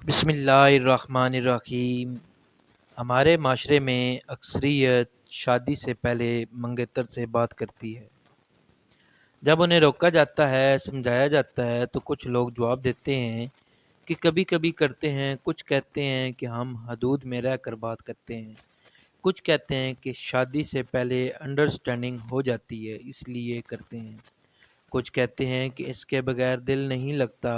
بسم اللہ الرحمن الرحیم۔ ہمارے معاشرے میں اکثریت شادی سے پہلے منگیتر سے بات کرتی ہے۔ جب انہیں روکا جاتا ہے، سمجھایا جاتا ہے تو کچھ لوگ جواب دیتے ہیں کہ کبھی کبھی کرتے ہیں، کچھ کہتے ہیں کہ ہم حدود میں رہ کر بات کرتے ہیں، کچھ کہتے ہیں کہ شادی سے پہلے انڈرسٹینڈنگ ہو جاتی ہے اس لیے کرتے ہیں، کچھ کہتے ہیں کہ اس کے بغیر دل نہیں لگتا،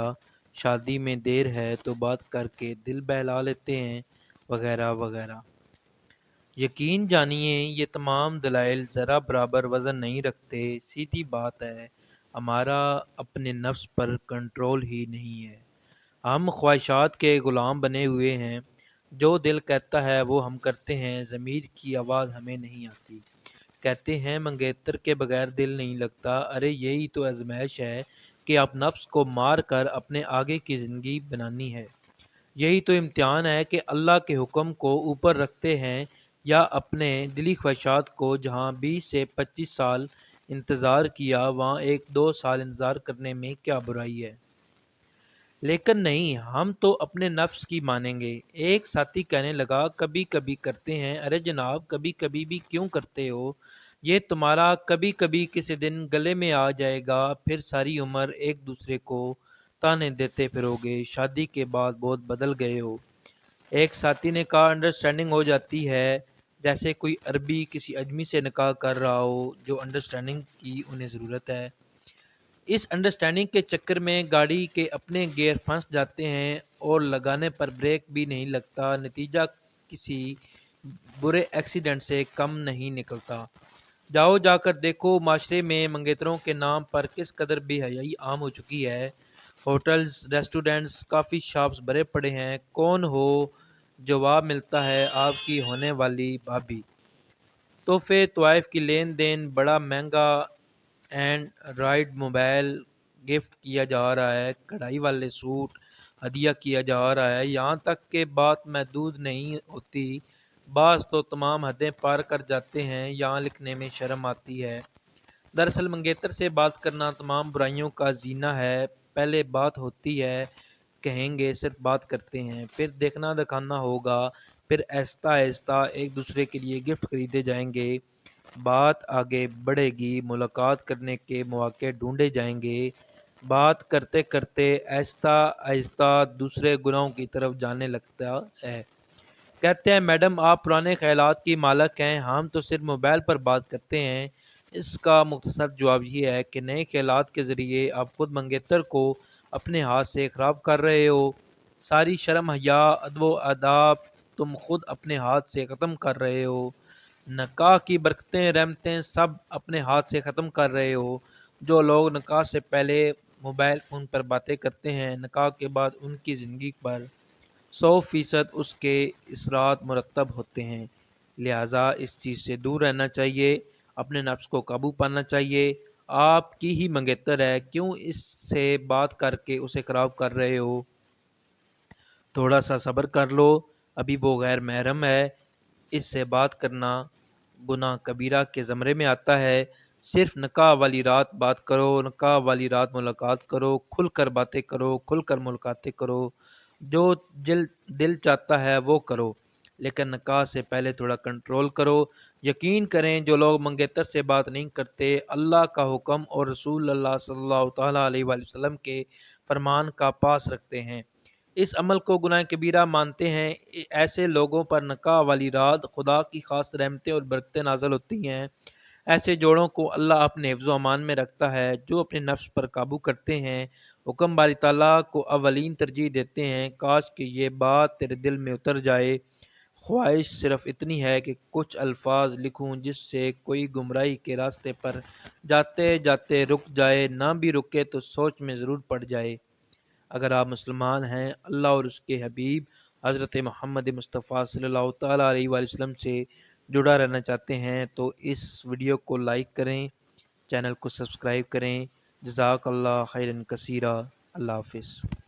شادی میں دیر ہے تو بات کر کے دل بہلا لیتے ہیں، وغیرہ وغیرہ۔ یقین جانیے یہ تمام دلائل ذرا برابر وزن نہیں رکھتے۔ سیدھی بات ہے، ہمارا اپنے نفس پر کنٹرول ہی نہیں ہے۔ ہم خواہشات کے غلام بنے ہوئے ہیں، جو دل کہتا ہے وہ ہم کرتے ہیں، ضمیر کی آواز ہمیں نہیں آتی۔ کہتے ہیں منگیتر کے بغیر دل نہیں لگتا، ارے یہی تو آزمائش ہے کہ آپ نفس کو مار کر اپنے آگے کی زندگی بنانی ہے۔ یہی تو امتحان ہے کہ اللہ کے حکم کو اوپر رکھتے ہیں یا اپنے دلی خواہشات کو۔ جہاں 20 سے 25 سال انتظار کیا، وہاں 1 2 سال انتظار کرنے میں کیا برائی ہے؟ لیکن نہیں، ہم تو اپنے نفس کی مانیں گے۔ ایک ساتھی کہنے لگا، کبھی کبھی کرتے ہیں۔ ارے جناب، کبھی کبھی بھی کیوں کرتے ہو؟ یہ تمہارا کبھی کبھی کسی دن گلے میں آ جائے گا، پھر ساری عمر ایک دوسرے کو تانے دیتے پھرو گے۔ شادی کے بعد بہت بدل گئے ہو۔ ایک ساتھی نے کہا، انڈرسٹینڈنگ ہو جاتی ہے، جیسے کوئی عربی کسی اجمی سے نکاح کر رہا ہو جو انڈرسٹینڈنگ کی انہیں ضرورت ہے۔ اس انڈرسٹینڈنگ کے چکر میں گاڑی کے اپنے گیئر پھنس جاتے ہیں اور لگانے پر بریک بھی نہیں لگتا، نتیجہ کسی برے ایکسیڈنٹ سے کم نہیں نکلتا۔ جاؤ جا کر دیکھو معاشرے میں منگیتروں کے نام پر کس قدر بے حیائی عام ہو چکی ہے۔ ہوٹلز، ریسٹورنٹس، کافی شاپس بھرے پڑے ہیں۔ کون ہو؟ جواب ملتا ہے، آپ کی ہونے والی بھابھی۔ تحفے طوائف کی لین دین، بڑا مہنگا اینڈرائڈ موبائل گفٹ کیا جا رہا ہے، کڑھائی والے سوٹ ہدیہ کیا جا رہا ہے، یہاں تک کہ بات محدود نہیں ہوتی، بعض تو تمام حدیں پار کر جاتے ہیں، یہاں لکھنے میں شرم آتی ہے۔ دراصل منگیتر سے بات کرنا تمام برائیوں کا زینہ ہے۔ پہلے بات ہوتی ہے، کہیں گے صرف بات کرتے ہیں، پھر دیکھنا دکھانا ہوگا، پھر آہستہ آہستہ ایک دوسرے کے لیے گفٹ خریدے جائیں گے، بات آگے بڑھے گی، ملاقات کرنے کے مواقع ڈھونڈے جائیں گے، بات کرتے کرتے آہستہ آہستہ دوسرے گناہوں کی طرف جانے لگتا ہے۔ کہتے ہیں، میڈم آپ پرانے خیالات کی مالک ہیں، ہم تو صرف موبائل پر بات کرتے ہیں۔ اس کا مختصر جواب یہ ہے کہ نئے خیالات کے ذریعے آپ خود منگیتر کو اپنے ہاتھ سے خراب کر رہے ہو۔ ساری شرم حیا، ادب و آداب تم خود اپنے ہاتھ سے ختم کر رہے ہو۔ نکاح کی برکتیں، رحمتیں سب اپنے ہاتھ سے ختم کر رہے ہو۔ جو لوگ نکاح سے پہلے موبائل فون پر باتیں کرتے ہیں، نکاح کے بعد ان کی زندگی پر 100% اس کے اثرات مرتب ہوتے ہیں۔ لہٰذا اس چیز سے دور رہنا چاہیے، اپنے نفس کو قابو پانا چاہیے۔ آپ کی ہی منگیتر ہے، کیوں اس سے بات کر کے اسے خراب کر رہے ہو؟ تھوڑا سا صبر کر لو، ابھی وہ غیر محرم ہے، اس سے بات کرنا گناہ کبیرہ کے زمرے میں آتا ہے۔ صرف نکاح والی رات بات کرو، نکاح والی رات ملاقات کرو، کھل کر باتیں کرو، کھل کر ملاقاتیں کرو، جو دل چاہتا ہے وہ کرو، لیکن نکاح سے پہلے تھوڑا کنٹرول کرو۔ یقین کریں، جو لوگ منگیتر سے بات نہیں کرتے، اللہ کا حکم اور رسول اللہ صلی اللہ تعالیٰ علیہ وآلہ وسلم کے فرمان کا پاس رکھتے ہیں، اس عمل کو گناہ کبیرہ مانتے ہیں، ایسے لوگوں پر نکاح والی رات خدا کی خاص رحمتیں اور برکتیں نازل ہوتی ہیں۔ ایسے جوڑوں کو اللہ اپنے حفظ و امان میں رکھتا ہے، جو اپنے نفس پر قابو کرتے ہیں، حکم باری تعالیٰ کو اولین ترجیح دیتے ہیں۔ کاش کہ یہ بات تیرے دل میں اتر جائے۔ خواہش صرف اتنی ہے کہ کچھ الفاظ لکھوں جس سے کوئی گمراہی کے راستے پر جاتے جاتے رک جائے، نہ بھی رکے تو سوچ میں ضرور پڑ جائے۔ اگر آپ مسلمان ہیں، اللہ اور اس کے حبیب حضرت محمد مصطفیٰ صلی اللہ تعالیٰ علیہ وآلہ وسلم سے جڑا رہنا چاہتے ہیں تو اس ویڈیو کو لائک کریں، چینل کو سبسکرائب کریں۔ جزاک اللہ خیرا کثیرا۔ اللہ حافظ۔